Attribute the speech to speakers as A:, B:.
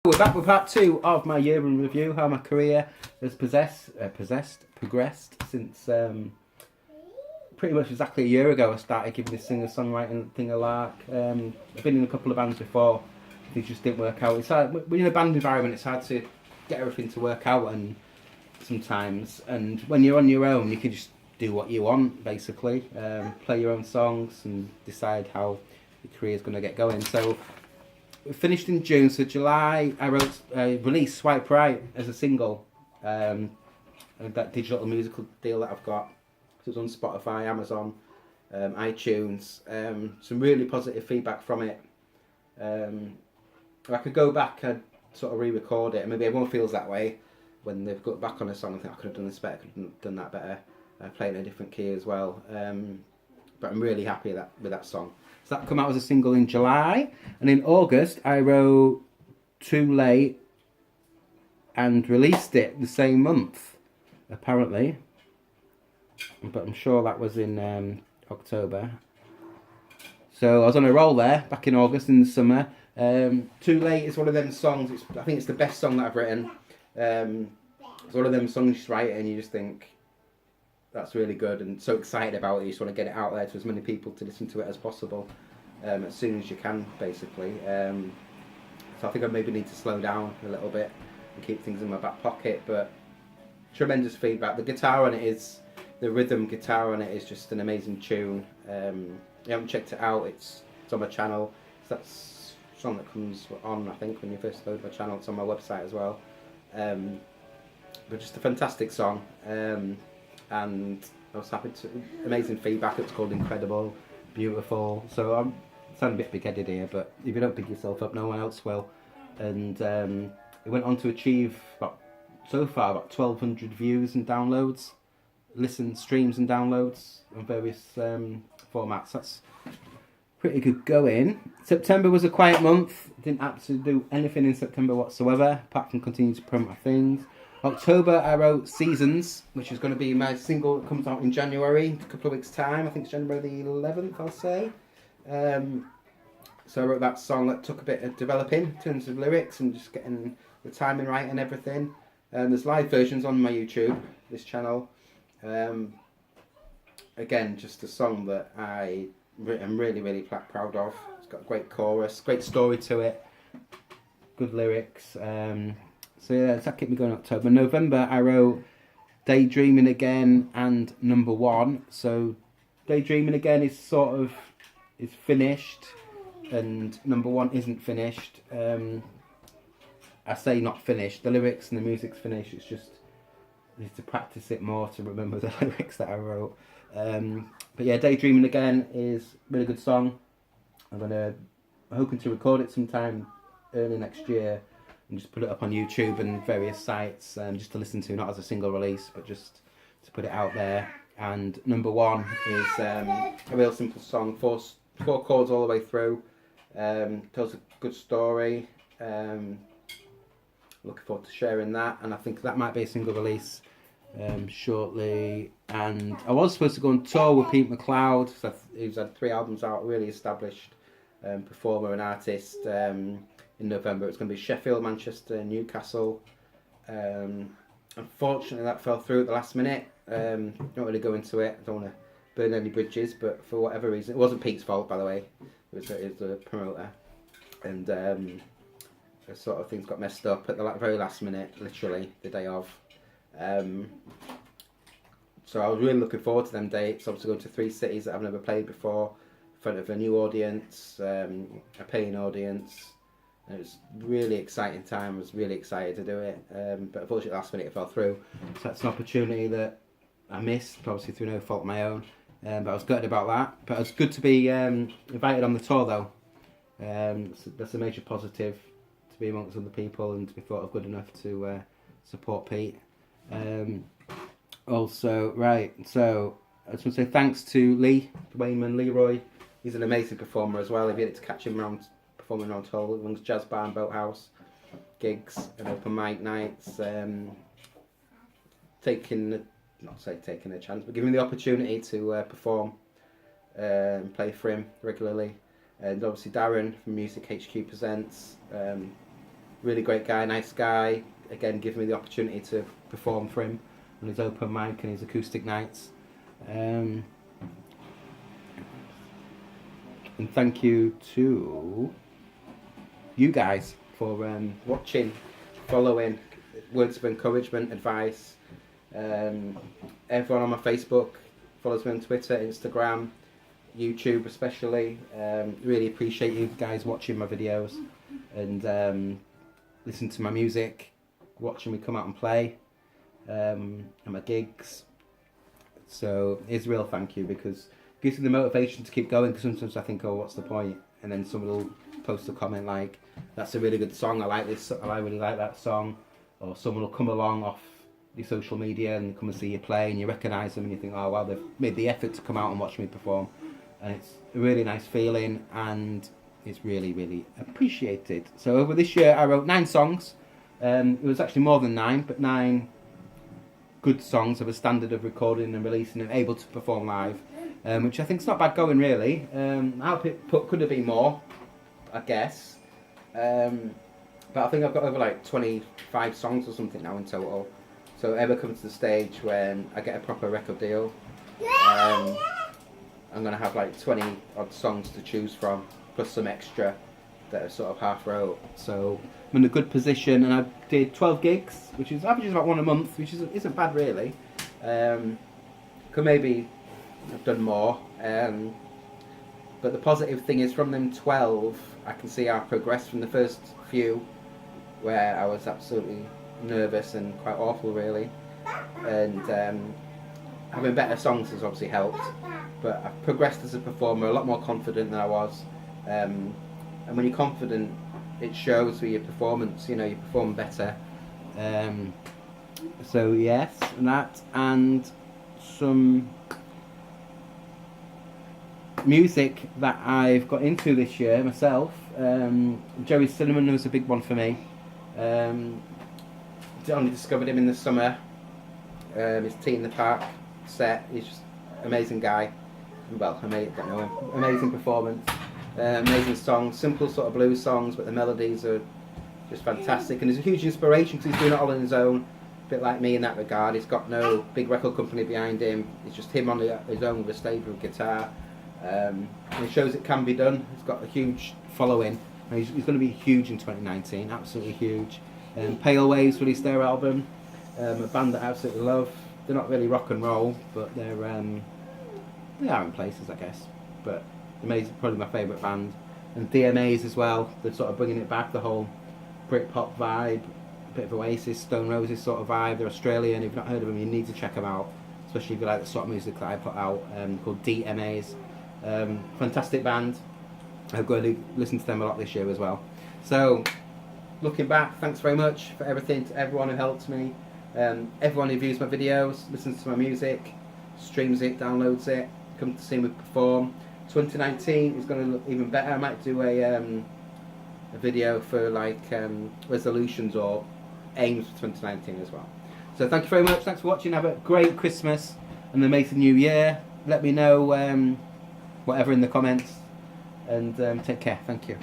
A: We're back with part 2 of my year in review, how my career has progressed since pretty much exactly a year ago I started giving this singer-songwriting thing a lark. I've been in a couple of bands before, things just didn't work out. It's hard, when you're in a band environment, it's hard to get everything to work out and sometimes, and when you're on your own you can just do what you want basically, play your own songs and decide how your career's going to get going. So we finished in June, so July I released Swipe Right as a single, and that digital musical deal that I've got. So it was on Spotify, Amazon, iTunes. Some really positive feedback from it. If I could go back, I'd sort of re-record it. Maybe everyone feels that way when they've got back on a song and think I could have done this better, could have done that better. Playing in a different key as well. But I'm really happy with that song. So that came out as a single in July, and in August I wrote Too Late and released it the same month, apparently. But I'm sure that was in October. So I was on a roll there back in August in the summer. Too Late is one of them songs. I think it's the best song that I've written. It's one of them songs you just write and you just think, that's really good, and so excited about it. You just want to get it out there to as many people to listen to it as possible, as soon as you can, basically. So I think I maybe need to slow down a little bit and keep things in my back pocket. But tremendous feedback. The guitar on it is, the rhythm guitar on it is just an amazing tune. You haven't checked it out? It's on my channel. So that's a song that comes on, I think, when you first load my channel. It's on my website as well. But just a fantastic song. And I was happy to, amazing feedback. It's called Incredible, Beautiful. So I'm sounding a bit big-headed here, but if you don't pick yourself up, no one else will. And it went on to achieve so far about 1,200 views and downloads, streams and downloads on various formats. That's pretty good going. September was a quiet month. Didn't absolutely do anything in September whatsoever, apart from continue to promote my things. October I wrote Seasons, which is going to be my single that comes out in January, a couple of weeks time. I think it's January the 11th, I'll say. So I wrote that song. That took a bit of developing in terms of lyrics and just getting the timing right and everything. There's live versions on my YouTube, this channel. Again, just a song that I'm really, really proud of. It's got a great chorus, great story to it, good lyrics. So yeah, that kept me going October. November I wrote Daydreaming Again and Number One. So Daydreaming Again is finished, and Number One isn't finished. I say not finished. The lyrics and the music's finished. It's just I need to practice it more to remember the lyrics that I wrote. But yeah, Daydreaming Again is a really good song. I'm hoping to record it sometime early next year and just put it up on YouTube and various sites, just to listen to, not as a single release, but just to put it out there. And Number One is a real simple song, four chords all the way through. Tells a good story. Looking forward to sharing that, and I think that might be a single release shortly. And I was supposed to go on tour with Pete McLeod, who's had 3 albums out, really established performer and artist. In November it's going to be Sheffield, Manchester, Newcastle. Unfortunately that fell through at the last minute. Don't really go into it, I don't want to burn any bridges, but for whatever reason, it wasn't Pete's fault, by the way, it was the promoter, and sort of things got messed up at the very last minute, literally the day of. So I was really looking forward to them dates. Obviously going to 3 cities that I've never played before, in front of a new audience, a paying audience. And it was really exciting time. I was really excited to do it, but unfortunately last minute it fell through. So that's an opportunity that I missed, obviously through no fault of my own. But I was gutted about that. But it was good to be invited on the tour though. So that's a major positive, to be amongst other people and to be thought of good enough to support Pete. Also, right, so I just want to say thanks to Lee, Dwayneman Leroy. He's an amazing performer as well. If you get to catch him around performing around Hull, amongst jazz bar and boathouse gigs and open mic nights, taking a chance, but giving the opportunity to perform and play for him regularly. And obviously Darren from Music HQ Presents, really great guy, nice guy. Again, giving me the opportunity to perform for him on his open mic and his acoustic nights. And thank you to you guys for watching, following, words of encouragement, advice. Everyone on my Facebook follows me on Twitter, Instagram, YouTube especially. Really appreciate you guys watching my videos and listening to my music, watching me come out and play and my gigs. So it's a real thank you, because it gives me the motivation to keep going, because sometimes I think, oh, what's the point? And then someone will post a comment like, that's a really good song, I like this, I really like that song. Or someone will come along off your social media and come and see you play, and you recognise them and you think, oh wow, they've made the effort to come out and watch me perform. And it's a really nice feeling, and it's really, really appreciated. So over this year I wrote 9 songs. It was actually more than 9, but 9 good songs of a standard of recording and releasing and able to perform live, which I think is not bad going really. I hope it could have been more, I guess. But I think I've got over like 25 songs or something now in total. So ever come to the stage when I get a proper record deal, I'm going to have like 20 odd songs to choose from, plus some extra that are sort of half wrote. So I'm in a good position, and I did 12 gigs, which is averages about 1 a month, which isn't bad really. Could maybe have done more. But the positive thing is, from them 12, I can see I progressed from the first few, where I was absolutely nervous and quite awful really, and having better songs has obviously helped, but I've progressed as a performer, a lot more confident than I was, and when you're confident it shows with your performance, you know, you perform better. So yes, that, and some music that I've got into this year myself. Joey Cinnamon was a big one for me. Only discovered him in the summer. His Tea in the Park set, he's just amazing guy. Well, don't know him. Amazing performance, amazing songs, simple sort of blues songs, but the melodies are just fantastic. And he's a huge inspiration because he's doing it all on his own, a bit like me in that regard. He's got no big record company behind him. It's just him on his own with a stage with guitar. And he shows it can be done. He's got a huge following. And he's going to be huge in 2019, absolutely huge. Pale Waves released their album, a band that I absolutely love. They're not really rock and roll, but they are in places, I guess. But amazing, probably my favourite band. And DMAs as well. They're sort of bringing it back, the whole Britpop vibe, a bit of Oasis, Stone Roses sort of vibe. They're Australian. If you've not heard of them, you need to check them out, especially if you like the sort of music that I put out, called DMAs. Fantastic band. I've got to listen to them a lot this year as well. So, looking back, thanks very much for everything, to everyone who helped me, everyone who views my videos, listens to my music, streams it, downloads it, come to see me perform. 2019 is going to look even better. I might do a video for like resolutions or aims for 2019 as well. So thank you very much, thanks for watching, have a great Christmas and an amazing New Year. Let me know whatever in the comments, and take care, thank you.